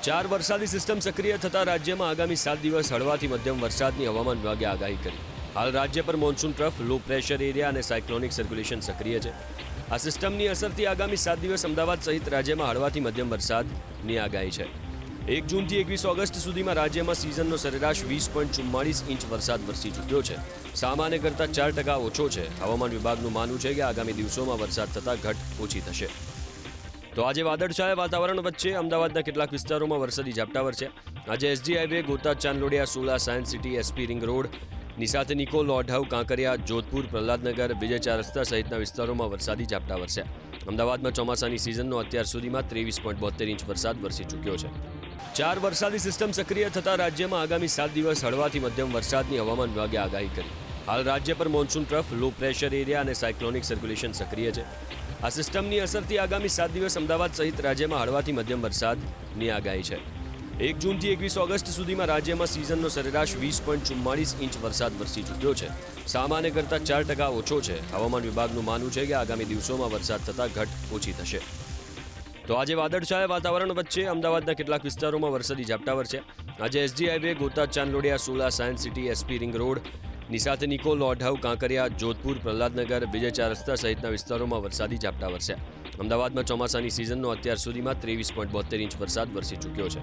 ચાર વરસાદી સિસ્ટમ સક્રિય થતા રાજ્યમાં આગામી 7 દિવસ હળવાથી મધ્યમ વરસાદની હવામાન વિભાગે આગાહી કરી. હાલ રાજ્ય પર monsoon trough, low pressure area અને સાયક્લોનિક સર્ક્યુલેશન સક્રિય છે. આ સિસ્ટમની અસરથી આગામી 7 દિવસ અમદાવાદ સહિત રાજ્યમાં હળવાથી મધ્યમ વરસાદની આગાહી છે. 1 જૂનથી 21 ઓગસ્ટ સુધીમાં રાજ્યમાં સિઝનનો સરેરાશ 20.44 ઇંચ વરસાદ વરસી ચૂક્યો છે. સામાન્ય કરતાં 4% ઓછો છે. હવામાન વિભાગનું માનવું છે કે આગામી દિવસોમાં વરસાદ થતાં ઘટ ઓછી થશે. તો આજે વાદળછાયા વાતાવરણ વચ્ચે અમદાવાદના કેટલાક વિસ્તારોમાં વરસાદી ઝાપટા વરસ્યા. આજે SG highway, Botad, Chandlodiya, Sola, science city, SP ring road, નિસાથે નિકોલ, લોઢાઉ, કાંકરિયા, જોધપુર, પ્રહલાદનગર, વિજય ચાર રસ્તા સહિતના વિસ્તારોમાં વરસાદી ઝાપટા વરસ્યા. અમદાવાદમાં ચોમાસાની સિઝનનો અત્યાર સુધીમાં 23.72 ઇંચ વરસાદ વરસી ચૂક્યો છે. 4 વરસાદી સિસ્ટમ સક્રિય થતા રાજ્યમાં આગામી 7 દિવસ હળવાથી મધ્યમ વરસાદની હવામાન વિભાગે આગાહી કરી. હાલ રાજ્ય પર monsoon trough, low pressure area અને સાયક્લોનિક સર્ક્યુલેશન સક્રિય છે. આ સિસ્ટમની અસરથી આગામી 7 દિવસ અમદાવાદ સહિત રાજ્યમાં હળવાથી મધ્યમ વરસાદની આગાહી છે. 1 જૂનથી 21 ઓગસ્ટ સુધીમાં રાજ્યમાં સિઝનનો સરેરાશ 20.44 ઇંચ વરસાદ વરસી ચૂક્યો છે. સામાન્ય કરતાં 4% ઓછો છે. હવામાન વિભાગનું માનવું છે કે આગામી દિવસોમાં વરસાદ થતાં ઘટ ઓછી થશે. તો આજે વાદળછાયા વાતાવરણ વચ્ચે અમદાવાદના કેટલાક વિસ્તારોમાં વરસાદી ઝાપટા વરસ્યા. આજે SG highway, Botad, Chandlodiya, Sola, science city, SP ring road, નિસાથે નિકોલ, લોઢાઉ, કાંકરિયા, જોધપુર, પ્રહલાદનગર, વિજય ચાર રસ્તા સહિતના વિસ્તારોમાં વરસાદી ઝાપટા વરસ્યા. અમદાવાદમાં ચોમાસાની સિઝનનો અત્યાર સુધીમાં 23.72 ઇંચ વરસાદ વરસી ચૂક્યો છે.